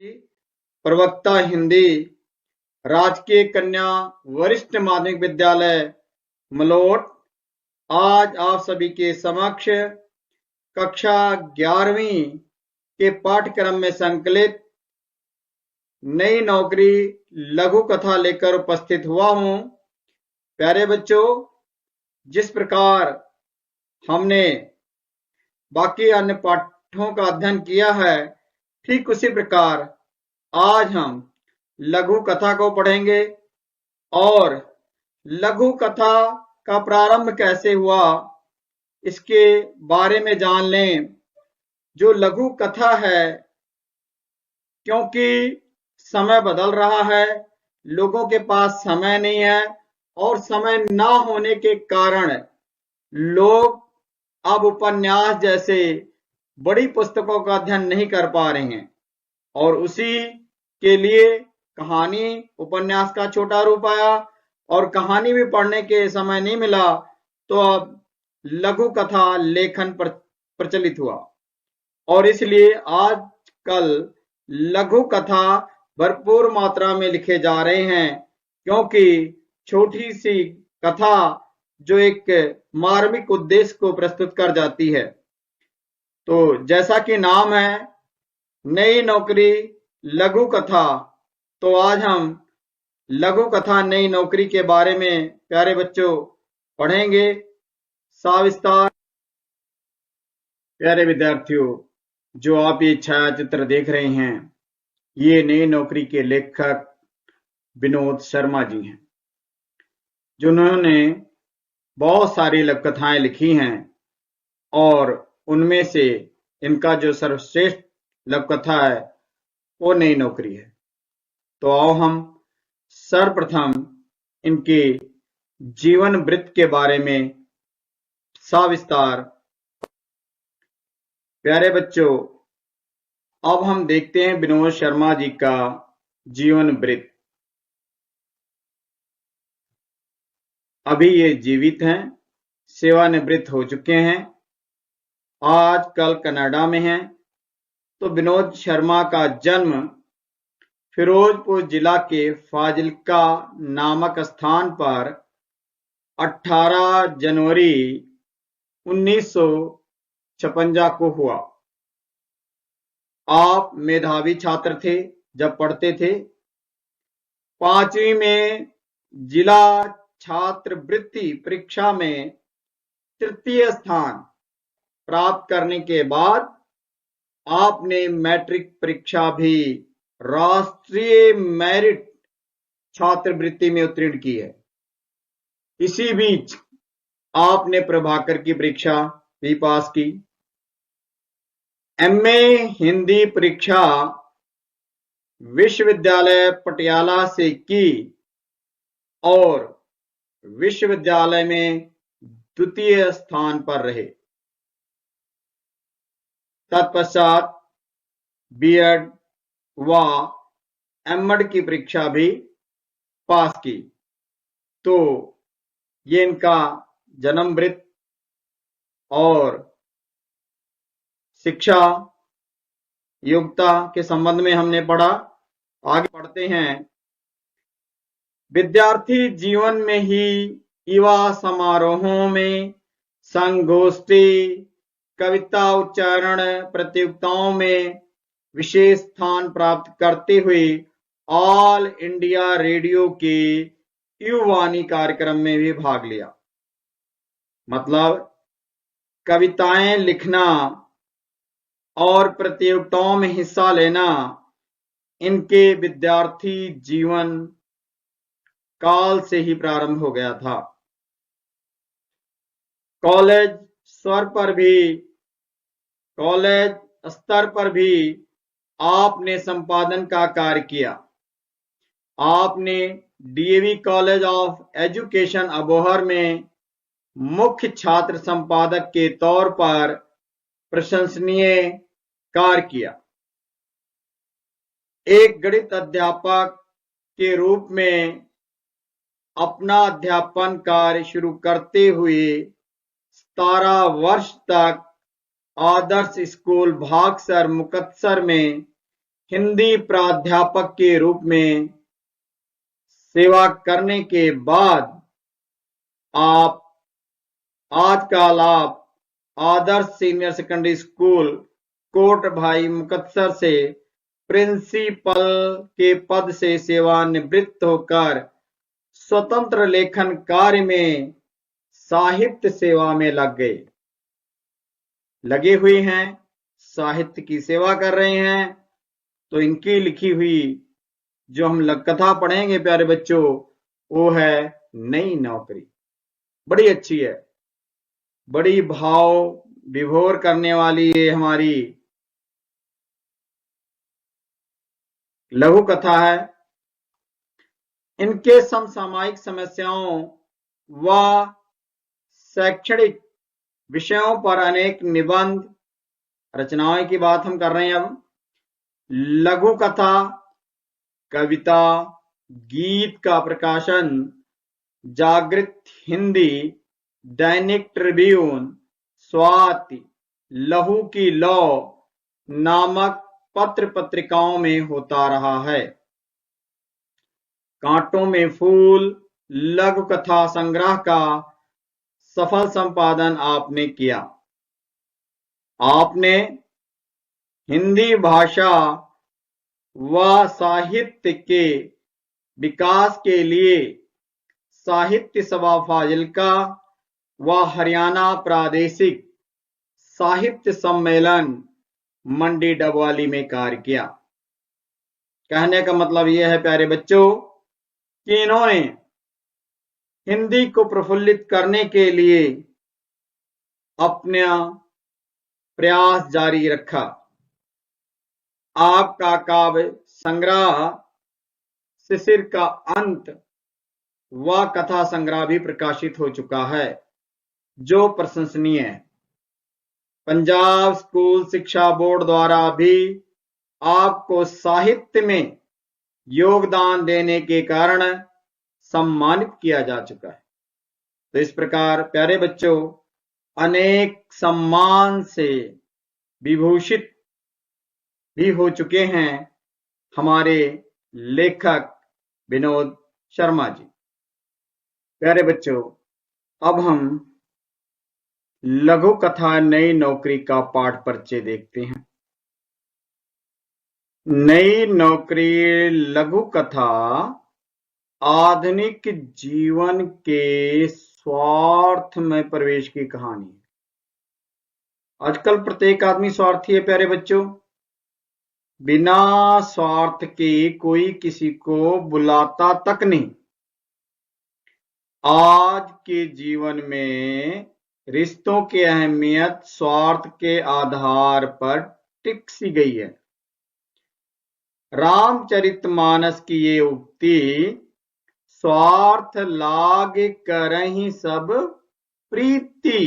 प्रवक्ता हिंदी, राजकीय कन्या वरिष्ठ माध्यमिक विद्यालय मलोट। आज आप सभी के समक्ष कक्षा 11वीं के पाठ्यक्रम में संकलित नई नौकरी लघु कथा लेकर उपस्थित हुआ हूं। प्यारे बच्चों, जिस प्रकार हमने बाकी अन्य पाठों का अध्ययन किया है, ठीक उसी प्रकार आज हम लघु कथा को पढ़ेंगे और लघु कथा का प्रारंभ कैसे हुआ इसके बारे में जान लें। जो लघु कथा है, क्योंकि समय बदल रहा है, लोगों के पास समय नहीं है और समय ना होने के कारण लोग अब उपन्यास जैसे बड़ी पुस्तकों का अध्ययन नहीं कर पा रहे हैं और उसी के लिए कहानी उपन्यास का छोटा रूप आया और कहानी भी पढ़ने के समय नहीं मिला, तो अब लघु कथा लेखन प्रचलित हुआ और इसलिए आजकल लघु कथा भरपूर मात्रा में लिखे जा रहे हैं, क्योंकि छोटी सी कथा जो एक मार्मिक उद्देश्य को प्रस्तुत कर जाती है। तो जैसा कि नाम है नई नौकरी लघु कथा, तो आज हम लघु कथा नई नौकरी के बारे में प्यारे बच्चों पढ़ेंगे सविस्तार। प्यारे विद्यार्थियों, जो आप ये छायाचित्र देख रहे हैं, ये नई नौकरी के लेखक विनोद शर्मा जी हैं, जिन्होंने बहुत सारी लघु कथाएं लिखी हैं और उनमें से इनका जो सर्वश्रेष्ठ लघु कथा है वो नई नौकरी है। तो आओ हम सर्वप्रथम इनके जीवन वृत्त के बारे में सविस्तार। प्यारे बच्चों, अब हम देखते हैं विनोद शर्मा जी का जीवन वृत्त। अभी ये जीवित हैं, सेवानिवृत्त हो चुके हैं, आजकल कनाडा में हैं। तो विनोद शर्मा का जन्म फिरोजपुर जिला के फाजिल्का नामक स्थान पर 18 जनवरी 1956 को हुआ। आप मेधावी छात्र थे जब पढ़ते थे। 5वीं में जिला छात्रवृत्ति परीक्षा में तृतीय स्थान प्राप्त करने के बाद आपने मैट्रिक परीक्षा भी राष्ट्रीय मेरिट छात्रवृत्ति में उत्तीर्ण की है। इसी बीच आपने प्रभाकर की परीक्षा भी पास की। एमए हिंदी परीक्षा विश्वविद्यालय पटियाला से की और विश्वविद्यालय में द्वितीय स्थान पर रहे। तत्पश्चात बीएड व एमएड की परीक्षा भी पास की। तो ये इनका जन्म वृत्त और शिक्षा योग्यता के संबंध में हमने पढ़ा। आगे पढ़ते हैं। विद्यार्थी जीवन में ही युवा समारोहों में, संगोष्ठी, कविता उच्चारण प्रतियोगिताओं में विशेष स्थान प्राप्त करते हुए ऑल इंडिया रेडियो के युवानी कार्यक्रम में भी भाग लिया। मतलब कविताएं लिखना और प्रतियोगिताओं में हिस्सा लेना इनके विद्यार्थी जीवन काल से ही प्रारंभ हो गया था। कॉलेज स्तर पर भी आपने संपादन का कार्य किया। आपने DAV college of education Abohar में मुख्य छात्र संपादक के तौर पर प्रशंसनीय कार्य किया। एक गणित अध्यापक के रूप में अपना अध्यापन कार्य शुरू करते हुए 17 वर्ष तक आदर्श स्कूल भागसर मुक्तसर में हिंदी प्राध्यापक के रूप में सेवा करने के बाद आप आजकल आप आदर्श सीनियर सेकेंडरी स्कूल कोट भाई मुकत्सर से प्रिंसिपल के पद से सेवानिवृत्त होकर स्वतंत्र लेखन कार्य में साहित्य सेवा में लगे हुए हैं, साहित्य की सेवा कर रहे हैं। तो इनकी लिखी हुई जो हम कथा पढ़ेंगे प्यारे बच्चों, वो है नई नौकरी। बड़ी अच्छी है, बड़ी भाव विभोर करने वाली ये हमारी लघु कथा है। इनके समसामयिक समस्याओं व शैक्षणिक विषयों पर अनेक निबंध रचनाओं की बात हम कर रहे हैं। अब लघु कथा, कविता, गीत का प्रकाशन जागृत हिंदी, दैनिक ट्रिब्यून, स्वाति, लहू की लौ नामक पत्र पत्रिकाओं में होता रहा है। कांटों में फूल लघु कथा संग्रह का सफल संपादन आपने किया। आपने हिंदी भाषा व साहित्य के विकास के लिए साहित्य सभा फाजिल्का व हरियाणा प्रादेशिक साहित्य सम्मेलन मंडी डबवाली में कार्य किया। कहने का मतलब यह है प्यारे बच्चों कि इन्होंने हिंदी को प्रफुल्लित करने के लिए अपना प्रयास जारी रखा। आपका काव्य संग्रह शिशिर का अंत व कथा संग्रह भी प्रकाशित हो चुका है, जो प्रशंसनीय है। पंजाब स्कूल शिक्षा बोर्ड द्वारा भी आपको साहित्य में योगदान देने के कारण सम्मानित किया जा चुका है। तो इस प्रकार प्यारे बच्चों अनेक सम्मान से विभूषित भी हो चुके हैं हमारे लेखक विनोद शर्मा जी। प्यारे बच्चों अब हम लघु कथा नई नौकरी का पाठ परिचय देखते हैं। नई नौकरी लघु कथा आधुनिक जीवन के स्वार्थ में प्रवेश की कहानी है। आजकल प्रत्येक आदमी स्वार्थी है प्यारे बच्चों। बिना स्वार्थ के कोई किसी को बुलाता तक नहीं। आज के जीवन में रिश्तों की अहमियत स्वार्थ के आधार पर टिक सी गई है। रामचरितमानस की ये उक्ति स्वार्थ लाग करहि सब प्रीति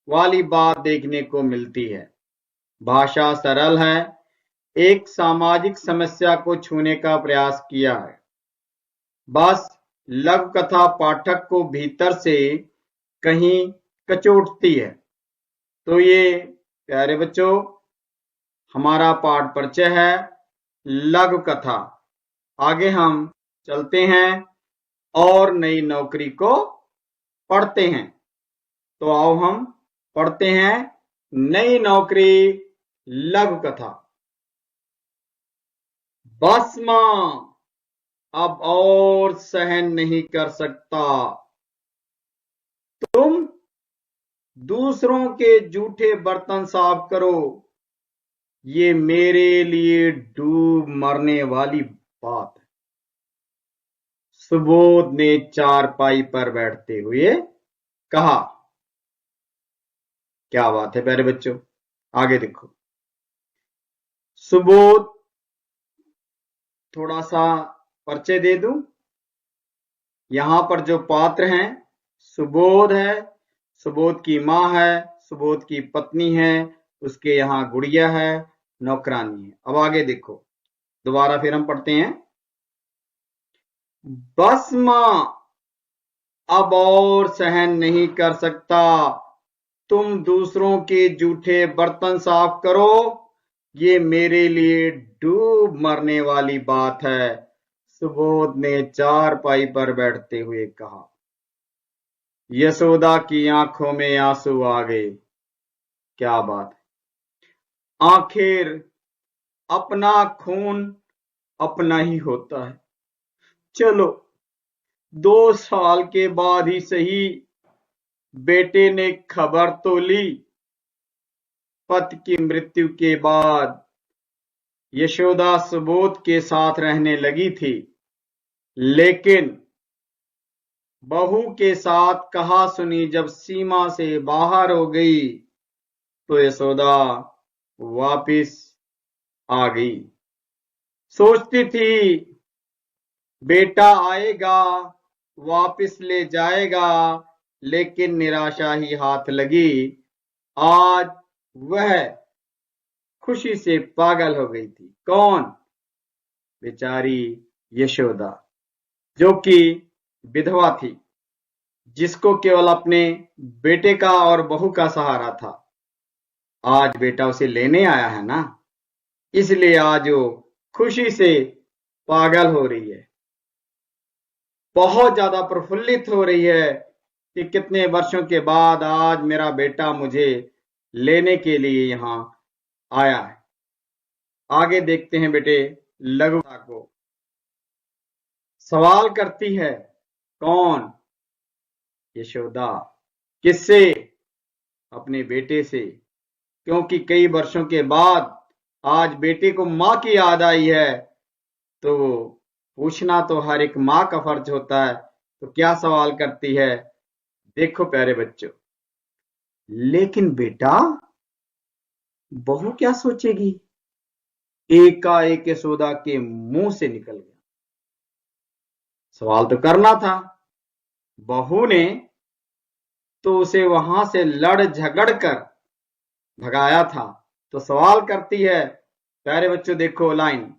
वाली बात देखने को मिलती है। भाषा सरल है, एक सामाजिक समस्या को छूने का प्रयास किया है। बस लघु कथा पाठक को भीतर से कहीं कचोटती है। तो ये प्यारे बच्चों हमारा पाठ परिचय है लघु कथा। आगे हम चलते हैं और नई नौकरी को पढ़ते हैं। तो आओ हम पढ़ते हैं नई नौकरी लघु कथा। बस मां अब और सहन नहीं कर सकता। तुम दूसरों के जूठे बर्तन साफ करो, ये मेरे लिए डूब मरने वाली बात है। सुबोध ने चारपाई पर बैठते हुए कहा। क्या बात है प्यारे बच्चों, आगे देखो। सुबोध थोड़ा सा परिचय दे दूं। यहां पर जो पात्र हैं सुबोध है, सुबोध की मां है, सुबोध की पत्नी है, उसके यहां गुड़िया है, नौकरानी है। अब आगे देखो, दोबारा फिर हम पढ़ते हैं। बस मां अब और सहन नहीं कर सकता। तुम दूसरों के जूठे बर्तन साफ करो, ये मेरे लिए डूब मरने वाली बात है, सुबोध ने चारपाई पर बैठते हुए कहा। यशोदा की आंखों में आंसू आ गए। क्या बात है, आखिर अपना खून अपना ही होता है। चलो 2 साल के बाद ही सही, बेटे ने खबर तो ली। पति की मृत्यु के बाद यशोदा सुबोध के साथ रहने लगी थी, लेकिन बहू के साथ कहा सुनी जब सीमा से बाहर हो गई तो यशोदा वापिस आ गई। सोचती थी बेटा आएगा, वापिस ले जाएगा, लेकिन निराशा ही हाथ लगी। आज वह खुशी से पागल हो गई थी। कौन? बेचारी यशोदा, जो कि विधवा थी, जिसको केवल अपने बेटे का और बहू का सहारा था। आज बेटा उसे लेने आया है ना, इसलिए आज वो खुशी से पागल हो रही है, बहुत ज्यादा प्रफुल्लित हो रही है कि कितने वर्षों के बाद आज मेरा बेटा मुझे लेने के लिए यहां आया है। आगे देखते हैं बेटे लघु कथा को। सवाल करती है कौन? यशोदा। किससे? अपने बेटे से, क्योंकि कई वर्षों के बाद आज बेटे को मां की याद आई है, तो पूछना तो हर एक मां का फर्ज होता है। तो क्या सवाल करती है, देखो प्यारे बच्चों। लेकिन बेटा, बहू क्या सोचेगी? एकाएक यशोदा के मुंह से निकल गया। सवाल तो करना था। बहू ने तो उसे वहां से लड़ झगड़ कर भगाया था, तो सवाल करती है प्यारे बच्चों, देखो लाइन।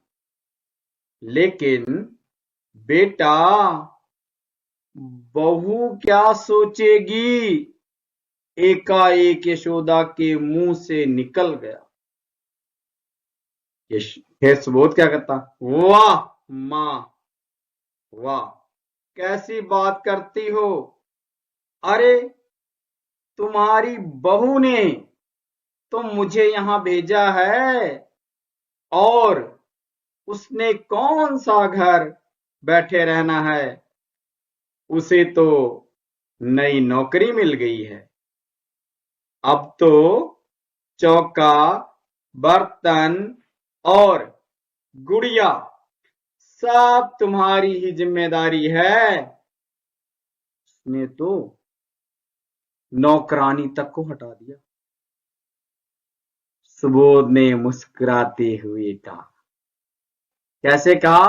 लेकिन बेटा, बहू क्या सोचेगी? एकाएक यशोदा के मुंह से निकल गया। फिर सुबोध क्या करता? वाह मां, वाह, कैसी बात करती हो। अरे तुम्हारी बहू ने तो मुझे यहां भेजा है, और उसने कौन सा घर बैठे रहना है, उसे तो नई नौकरी मिल गई है। अब तो चौका, बर्तन और गुड़िया सब तुम्हारी ही जिम्मेदारी है। उसने तो नौकरानी तक को हटा दिया। सुबोध ने मुस्कुराते हुए कहा। कैसे कहा?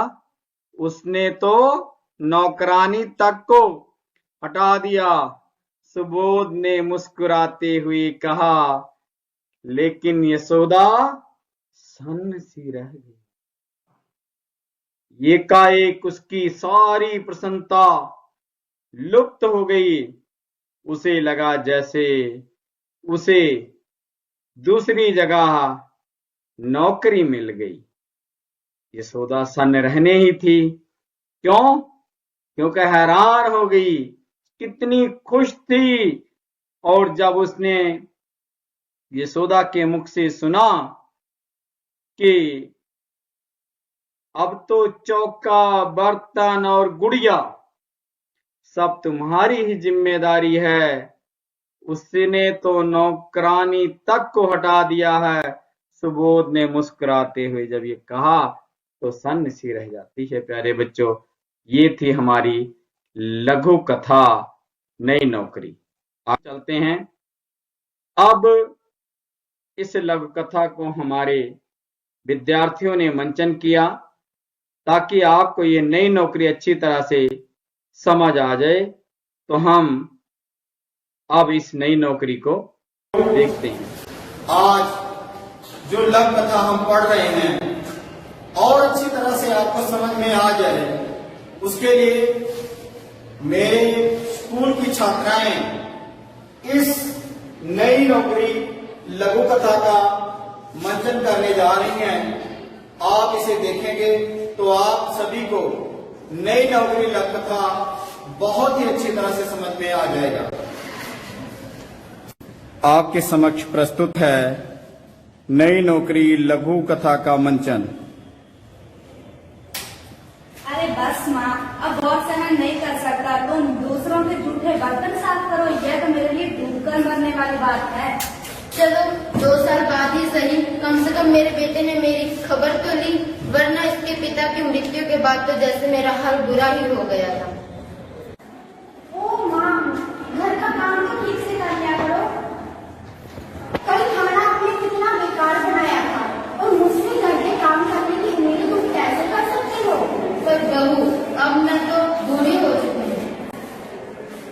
उसने तो नौकरानी तक को हटा दिया। सुबोध ने मुस्कुराते हुए कहा। लेकिन यशोदा सन्न सी रह गई। एकाएक उसकी सारी प्रसन्नता लुप्त हो गई। उसे लगा जैसे उसे दूसरी जगह नौकरी मिल गई। यशोदा सन्न रहने ही थी। क्यों? क्योंकि हैरान हो गई, कितनी खुश थी। और जब उसने यशोदा के मुख से सुना कि अब तो चौका, बर्तन और गुड़िया सब तुम्हारी ही जिम्मेदारी है, उसने तो नौकरानी तक को हटा दिया है। सुबोध ने मुस्कुराते हुए जब ये कहा तो सन्न सी रह जाती है। प्यारे बच्चों, ये थी हमारी लघु कथा नई नौकरी। आप चलते हैं। अब इस लघु कथा को हमारे विद्यार्थियों ने मंचन किया ताकि आपको ये नई नौकरी अच्छी तरह से समझ आ जाए। तो हम अब इस नई नौकरी को देखते हैं। आज जो लघु कथा हम पढ़ रहे हैं और अच्छी तरह से आपको समझ में आ जाए, उसके लिए मेरे स्कूल की छात्राएं इस नई नौकरी लघु कथा का मंचन करने जा रही हैं, आप इसे देखेंगे तो आप सभी को नई नौकरी लघु कथा बहुत ही अच्छी तरह से समझ में आ जाएगा। आपके समक्ष प्रस्तुत है नई नौकरी लघु कथा का मंचन। अरे बस माँ, अब बहुत सहन नहीं कर सकता। तुम दूसरों के जूठे बर्तन साफ करो, यह तो मेरे लिए डूबकर मरने वाली बात है। चलो 2 साल बाद ही सही, कम से कम मेरे बेटे ने मेरी खबर तो ली, वरना इसके पिता की मृत्यु के बाद तो जैसे मेरा हाल बुरा ही हो गया था। ओ माँ, घर का काम तो ठीक से कर लिया करो। कल खाना आपने कितना बेकार बनाया था, और मुझसे घर के काम करने की उम्मीद तुम कैसे कर सकते हो? पर बहू, अब मैं तो बूढ़ी हो चुकी हूँ।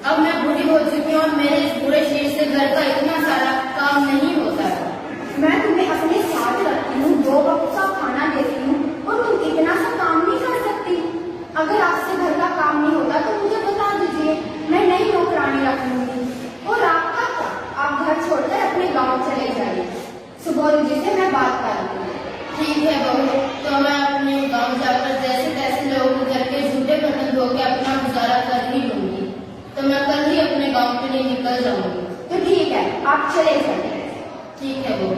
अब मैं बूढ़ी हो चुकी हूँ और मेरे इस बूढ़े शरीर से घर का इतना सारा काम नहीं होता है। मैं तुम्हें अपने साथ रखती हूँ, 2 वक्त का खाना देती हूँ, और तुम इतना सा काम नहीं कर सकती। अगर आपसे घर का काम नहीं होता तो मुझे बता दीजिए, मैं नई नौकरानी रख लूंगी। और आपका क्या, आप घर छोड़कर अपने गांव चले जाइए। सुबोध जी से मैं बात कर लूंगी। ठीक है बहू, तो मैं अपने गांव जाकर जैसे तैसे लोगों के घर के झूठे बर्तन धो के अपना गुजारा कर ही लूंगी। तो मैं कल ही अपने गांव के लिए निकल जाऊंगी। तो ठीक है, आप चले जाइए। ठीक है बहू।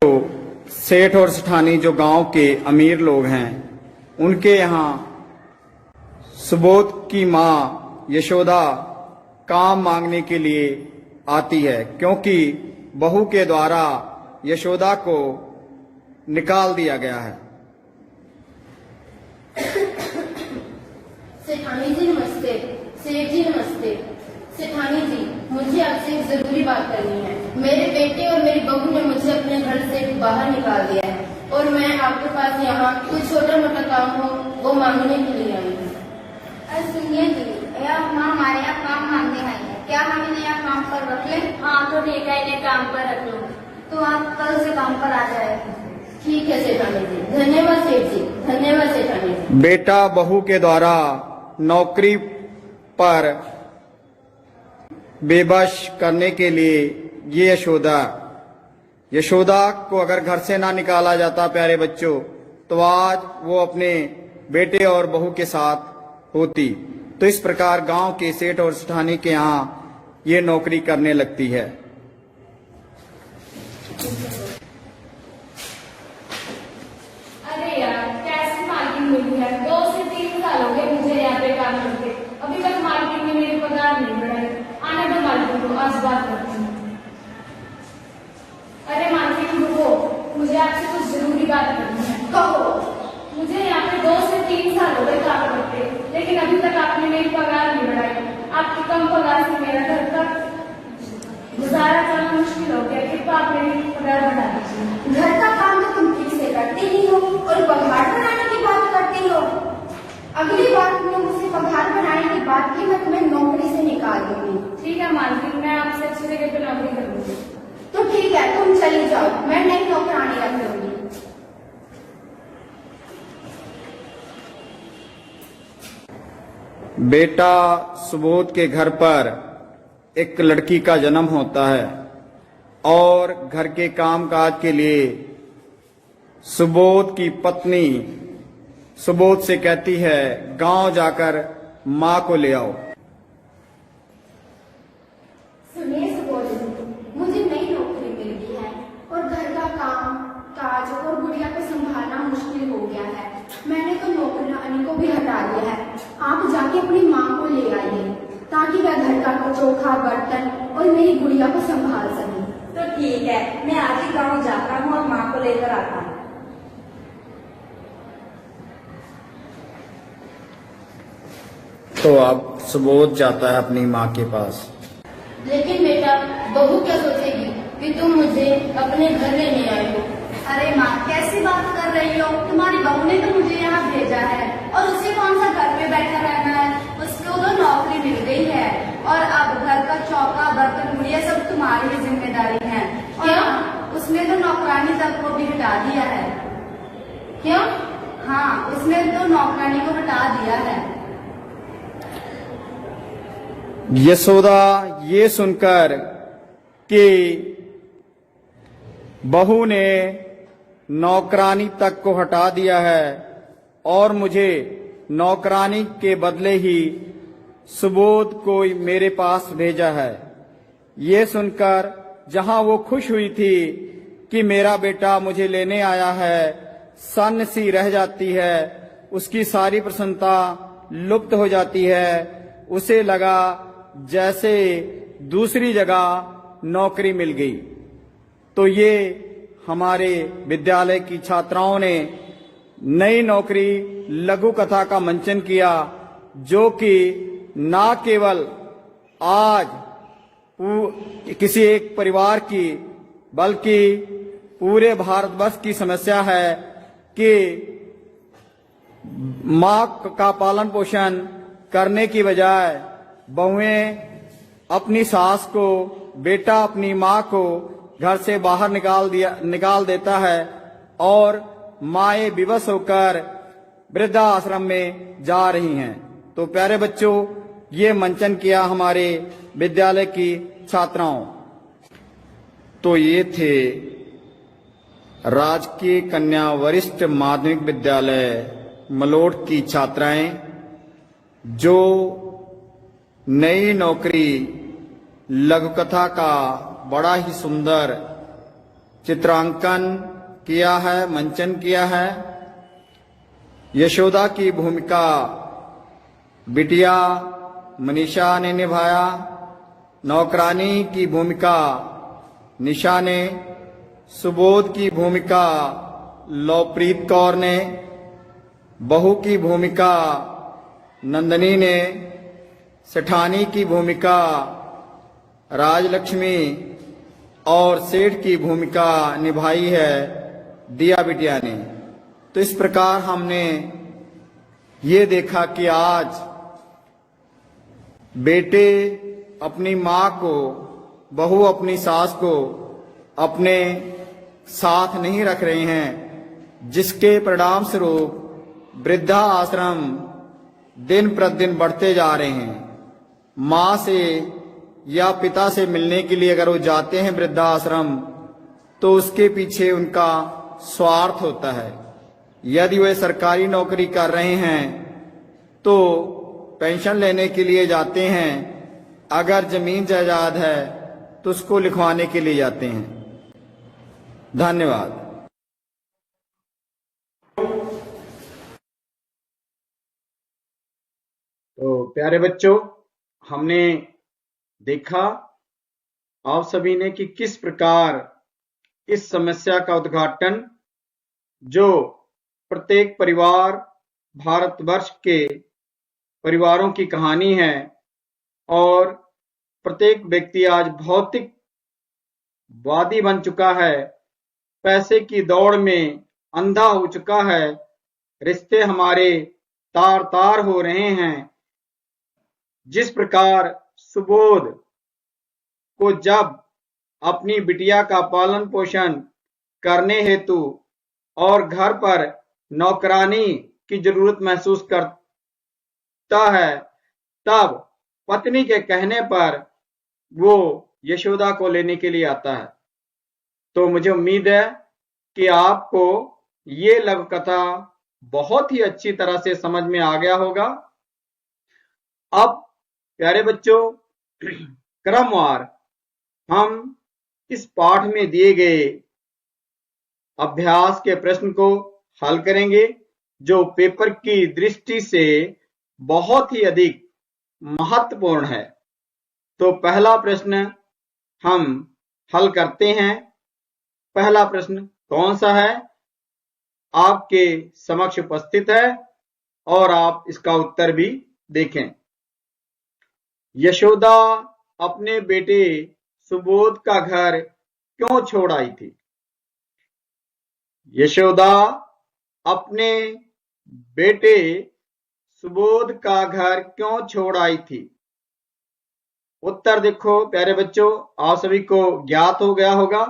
तो सेठ और सेठानी जो गांव के अमीर लोग हैं, उनके यहाँ सुबोध की माँ यशोदा काम मांगने के लिए आती है, क्योंकि बहू के द्वारा यशोदा को निकाल दिया गया है। सेठानी जी नमस्ते। सेठ जी नमस्ते। सेठानी जी, मुझे आपसे एक जरूरी बात करनी है। मेरे बेटे और मेरी बहू ने मुझे अपने घर से बाहर निकाल दिया है, और मैं आपके पास यहाँ कुछ छोटा मोटा काम हो वो मांगने के लिए आई हूँ। सुनिए जी, यह माँ हमारे यहाँ काम मांगने आई है, क्या हम इन्हें यहाँ काम पर रख लें? हाँ तो ठीक है, इन्हें काम पर रख लो। तो आप कल से काम पर आ जाए। ठीक है सेठानी जी। धन्यवाद सेठ जी, धन्यवाद सेठानी जी। बेटा बहू के द्वारा नौकरी पर बेबस करने के लिए ये यशोदा को अगर घर से ना निकाला जाता प्यारे बच्चों, तो आज वो अपने बेटे और बहू के साथ होती। तो इस प्रकार गांव के सेठ और सेठानी के यहाँ ये नौकरी करने लगती है। अरे यार, कैसी मार्किंग मिली है? 2 से 3 साल हो गए मुझे यहाँ पे काम करते, अभी तक मार्किंग में मेरी पगार नहीं बढ़ाई। आने दो मार्किंग को, आज बात करती हूँ। अरे मार्किंग रुको, मुझे आपसे कुछ जरूरी बात करनी है। कहो। मुझे यहाँ पे 2 से 3 साल हो गए काम करते, लेकिन अभी तक आपने मेरी पगार नहीं बढ़ाई। आपकी कम पगार से मेरा घर का गुजारा करना मुश्किल हो गया, कृपया आप मेरी पगार बढ़ा दीजिए। घर का काम तो तुम ठीक से करते ही हो, और पगार बढ़ाने की बात करती हो। अगली बार तुमने मुझसे पगार बढ़ाने की बात की, मैं तुम्हें नौकरी से निकाल दूंगी। ठीक है मालकिन, मैं आपसे अच्छी जगह पे नौकरी करूंगी। तो ठीक है, तुम चली जाओ, मैं नई नौकरानी रख लूंगी। बेटा सुबोध के घर पर एक लड़की का जन्म होता है, और घर के कामकाज के लिए सुबोध की पत्नी सुबोध से कहती है, गांव जाकर मां को ले आओ। सुनिए सुबोध जी, मुझे नई नौकरी मिल गई है, और घर का काम काज और गुड़िया को संभालना मुश्किल हो गया है। मैंने तो नौकरानी को भी हटा दिया है। आप जाके अपनी माँ को ले आइए, ताकि वह घर का चोखा बर्तन और मेरी गुड़िया को संभाल सके। तो ठीक है, मैं आज ही गाँव जाता हूँ और माँ को लेकर आता हूँ। तो अब सुबोध जाता है अपनी माँ के पास। लेकिन बेटा, बहू क्या सोचेगी कि तुम मुझे अपने घर लेने आए हो? अरे माँ, कैसी बात कर रही हो? तुम्हारी बहू ने तो मुझे यहाँ भेजा है, और उसे कौन सा घर पे बैठा रहना है? उसको तो नौकरी मिल गई है, और अब घर का चौका बर्तन गुड़िया सब तुम्हारी ही जिम्मेदारी है। क्या? उसने तो नौकरानी तक को भी हटा दिया है। क्यों? हाँ, उसने तो नौकरानी को हटा दिया है। यशोदा ये सुनकर कि बहू ने नौकरानी तक को हटा दिया है और मुझे नौकरानी के बदले ही सुबोध को मेरे पास भेजा है, ये सुनकर जहां वो खुश हुई थी कि मेरा बेटा मुझे लेने आया है, सन्न सी रह जाती है, उसकी सारी प्रसन्नता लुप्त हो जाती है। उसे लगा जैसे दूसरी जगह नौकरी मिल गई। तो ये हमारे विद्यालय की छात्राओं ने नई नौकरी लघु कथा का मंचन किया, जो कि ना केवल आज किसी एक परिवार की बल्कि पूरे भारतवर्ष की समस्या है कि मां का पालन पोषण करने की बजाय बहुएं अपनी सास को, बेटा अपनी मां को घर से बाहर निकाल देता है और माएं विवश होकर वृद्धा आश्रम में जा रही हैं। तो प्यारे बच्चों, ये मंचन किया हमारे विद्यालय की छात्राओं। तो ये थे राजकीय कन्या वरिष्ठ माध्यमिक विद्यालय मलोट की छात्राएं, जो नई नौकरी लघुकथा का बड़ा ही सुंदर चित्रांकन किया है, मंचन किया है। यशोदा की भूमिका बिटिया मनीषा ने निभाया, नौकरानी की भूमिका निशा ने, सुबोध की भूमिका लवप्रीत कौर ने, बहू की भूमिका नंदनी ने, सेठानी की भूमिका राजलक्ष्मी और सेठ की भूमिका निभाई है दिया बिटिया ने। तो इस प्रकार हमने ये देखा कि आज बेटे अपनी मां को, बहू अपनी सास को अपने साथ नहीं रख रहे हैं, जिसके परिणाम स्वरूप वृद्धा आश्रम दिन प्रतिदिन बढ़ते जा रहे हैं। मां से या पिता से मिलने के लिए अगर वो जाते हैं वृद्धा आश्रम, तो उसके पीछे उनका स्वार्थ होता है। यदि वे सरकारी नौकरी कर रहे हैं तो पेंशन लेने के लिए जाते हैं, अगर जमीन जायदाद है तो उसको लिखवाने के लिए जाते हैं। धन्यवाद। तो प्यारे बच्चों, हमने देखा आप सभी ने कि किस प्रकार इस समस्या का उद्घाटन, जो प्रत्येक परिवार, भारतवर्ष के परिवारों की कहानी है, और प्रत्येक व्यक्ति आज भौतिकवादी बन चुका है, पैसे की दौड़ में अंधा हो चुका है, रिश्ते हमारे तार तार हो रहे हैं। जिस प्रकार सुबोध को जब अपनी बिटिया का पालन पोषण करने हेतु और घर पर नौकरानी की जरूरत महसूस करता है, तब पत्नी के कहने पर वो यशोदा को लेने के लिए आता है। तो मुझे उम्मीद है कि आपको ये लघु कथा बहुत ही अच्छी तरह से समझ में आ गया होगा। अब प्यारे बच्चों, क्रमवार हम इस पाठ में दिए गए अभ्यास के प्रश्न को हल करेंगे, जो पेपर की दृष्टि से बहुत ही अधिक महत्वपूर्ण है। तो पहला प्रश्न हम हल करते हैं। पहला प्रश्न कौन सा है? आपके समक्ष उपस्थित है और आप इसका उत्तर भी देखें। यशोदा अपने बेटे सुबोध का घर क्यों छोड़ आई थी? यशोदा अपने बेटे सुबोध का घर क्यों छोड़ आई थी? उत्तर देखो प्यारे बच्चों, आप सभी को ज्ञात हो गया होगा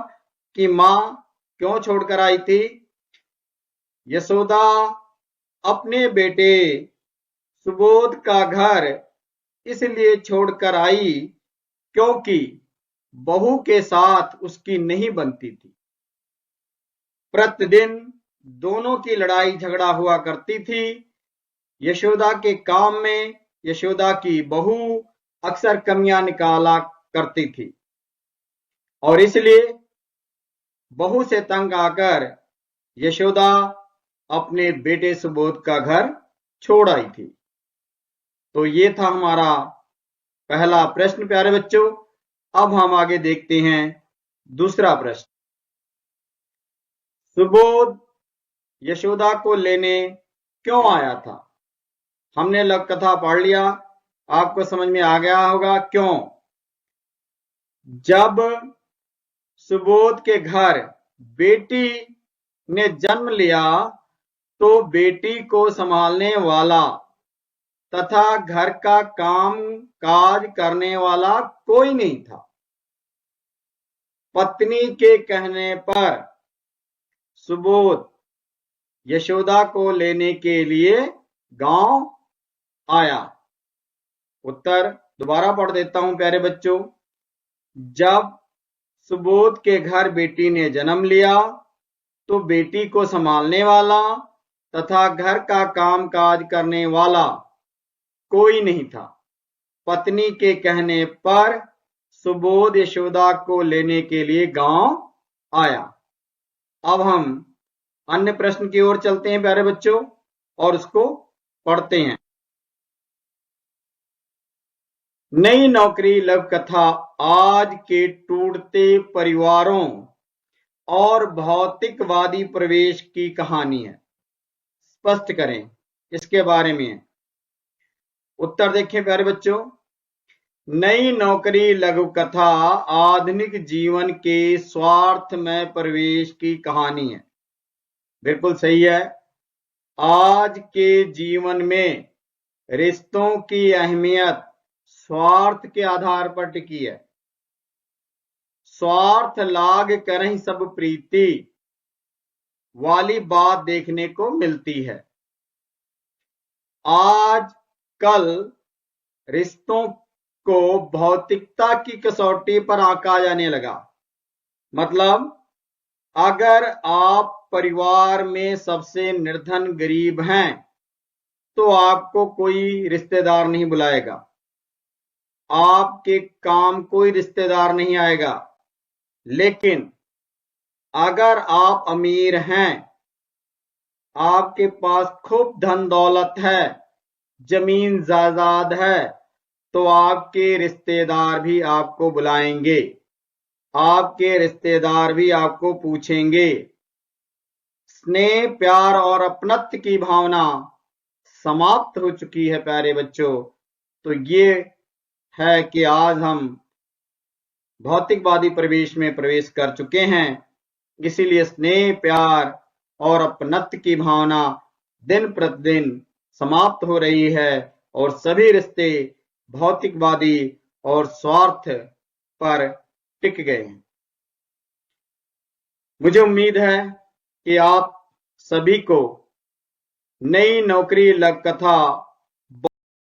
कि मां क्यों छोड़कर आई थी। यशोदा अपने बेटे सुबोध का घर इसलिए छोड़कर आई क्योंकि बहू के साथ उसकी नहीं बनती थी। प्रतिदिन दोनों की लड़ाई झगड़ा हुआ करती थी। यशोदा के काम में यशोदा की बहू अक्सर कमियां निकाला करती थी और इसलिए बहू से तंग आकर यशोदा अपने बेटे सुबोध का घर छोड़ आई थी। तो ये था हमारा पहला प्रश्न प्यारे बच्चों। अब हम आगे देखते हैं दूसरा प्रश्न। सुबोध यशोदा को लेने क्यों आया था? हमने लघु कथा पढ़ लिया, आपको समझ में आ गया होगा क्यों। जब सुबोध के घर बेटी ने जन्म लिया तो बेटी को संभालने वाला तथा घर का काम काज करने वाला कोई नहीं था। पत्नी के कहने पर सुबोध यशोदा को लेने के लिए गांव आया। उत्तर दोबारा पढ़ देता हूं प्यारे बच्चों। जब सुबोध के घर बेटी ने जन्म लिया तो बेटी को संभालने वाला तथा घर का काम काज करने वाला कोई नहीं था। पत्नी के कहने पर सुबोध यशोदा को लेने के लिए गांव आया। अब हम अन्य प्रश्न की ओर चलते हैं प्यारे बच्चों और उसको पढ़ते हैं। नई नौकरी लघु कथा आज के टूटते परिवारों और भौतिकवादी प्रवेश की कहानी है। स्पष्ट करें इसके बारे में। उत्तर देखें प्यारे बच्चों। नई नौकरी लघु कथा आधुनिक जीवन के स्वार्थ में प्रवेश की कहानी है। बिल्कुल सही है। आज के जीवन में रिश्तों की अहमियत स्वार्थ के आधार पर टिकी है। स्वार्थ लाग करहि सब प्रीति वाली बात देखने को मिलती है। आज कल रिश्तों को भौतिकता की कसौटी पर आंका जाने लगा। मतलब अगर आप परिवार में सबसे निर्धन गरीब हैं तो आपको कोई रिश्तेदार नहीं बुलाएगा, आपके काम कोई रिश्तेदार नहीं आएगा। लेकिन अगर आप अमीर हैं, आपके पास खूब धन दौलत है, जमीन जायदाद है, तो आपके रिश्तेदार भी आपको बुलाएंगे, आपके रिश्तेदार भी आपको पूछेंगे। स्नेह प्यार और अपनत्व की भावना समाप्त हो चुकी है प्यारे बच्चों। तो ये है कि आज हम भौतिकवादी प्रवेश में प्रवेश कर चुके हैं। इसीलिए स्नेह प्यार और अपनत्व की भावना दिन प्रतिदिन समाप्त हो रही है और सभी रिश्ते भौतिकवादी और स्वार्थ पर टिक गए हैं। मुझे उम्मीद है कि आप सभी को नई नौकरी लघु कथा